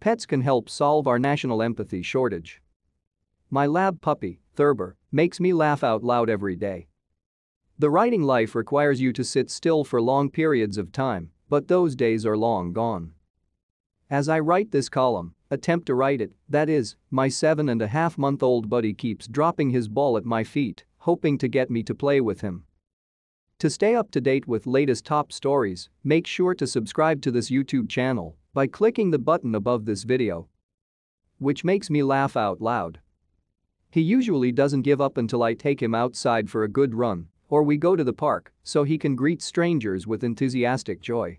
Pets can help solve our national empathy shortage. My lab puppy, Thurber, makes me laugh out loud every day. The writing life requires you to sit still for long periods of time, but those days are long gone. As I write this column, attempt to write it, that is, my 7.5-month-old buddy keeps dropping his ball at my feet, hoping to get me to play with him. To stay up to date with latest top stories, make sure to subscribe to this YouTube channel by clicking the button above this video. Which makes me laugh out loud. He usually doesn't give up until I take him outside for a good run, or we go to the park so he can greet strangers with enthusiastic joy.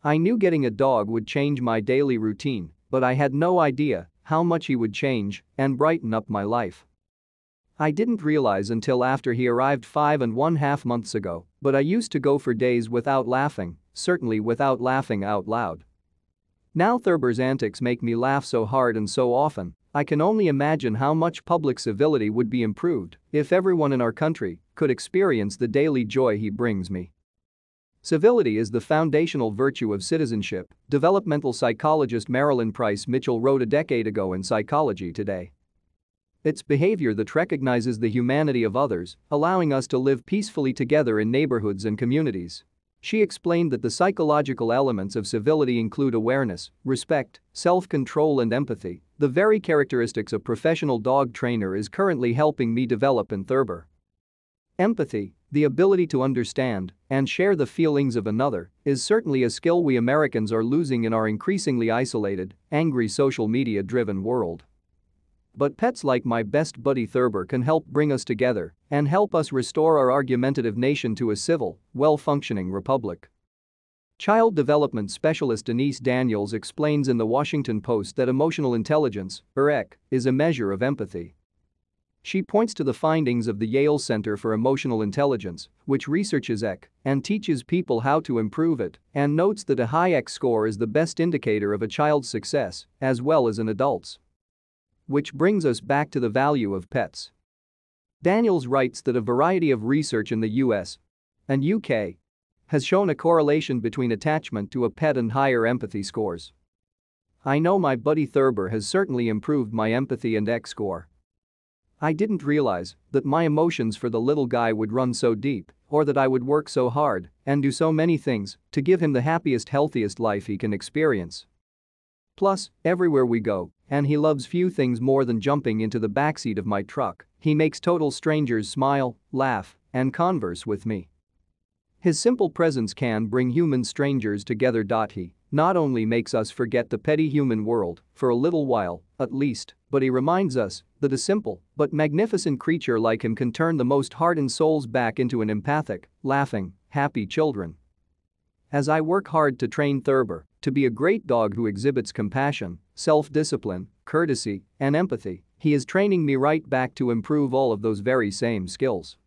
I knew getting a dog would change my daily routine, but I had no idea how much he would change and brighten up my life. I didn't realize until after he arrived 5.5 months ago, but I used to go for days without laughing, certainly without laughing out loud. Now Thurber's antics make me laugh so hard and so often, I can only imagine how much public civility would be improved if everyone in our country could experience the daily joy he brings me. Civility is the foundational virtue of citizenship, developmental psychologist Marilyn Price Mitchell wrote a decade ago in Psychology Today. It's behavior that recognizes the humanity of others, allowing us to live peacefully together in neighborhoods and communities. She explained that the psychological elements of civility include awareness, respect, self-control and empathy, the very characteristics a professional dog trainer is currently helping me develop in Thurber. Empathy, the ability to understand and share the feelings of another, is certainly a skill we Americans are losing in our increasingly isolated, angry social media-driven world. But pets like my best buddy Thurber can help bring us together and help us restore our argumentative nation to a civil, well-functioning republic. Child development specialist Denise Daniels explains in the Washington Post that emotional intelligence, or EQ, is a measure of empathy. She points to the findings of the Yale Center for Emotional Intelligence, which researches EQ and teaches people how to improve it, and notes that a high EQ score is the best indicator of a child's success, as well as an adult's. Which brings us back to the value of pets. Daniels writes that a variety of research in the US and UK has shown a correlation between attachment to a pet and higher empathy scores. I know my buddy Thurber has certainly improved my empathy and EQ score. I didn't realize that my emotions for the little guy would run so deep, or that I would work so hard and do so many things to give him the happiest, healthiest life he can experience. Plus, everywhere we go, and he loves few things more than jumping into the backseat of my truck, he makes total strangers smile, laugh, and converse with me. His simple presence can bring human strangers together. He not only makes us forget the petty human world, for a little while, at least, but he reminds us that a simple but magnificent creature like him can turn the most hardened souls back into an empathic, laughing, happy children. As I work hard to train Thurber to be a great dog who exhibits compassion, self-discipline, courtesy, and empathy, he is training me right back to improve all of those very same skills.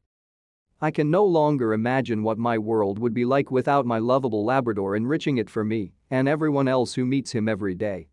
I can no longer imagine what my world would be like without my lovable Labrador enriching it for me and everyone else who meets him every day.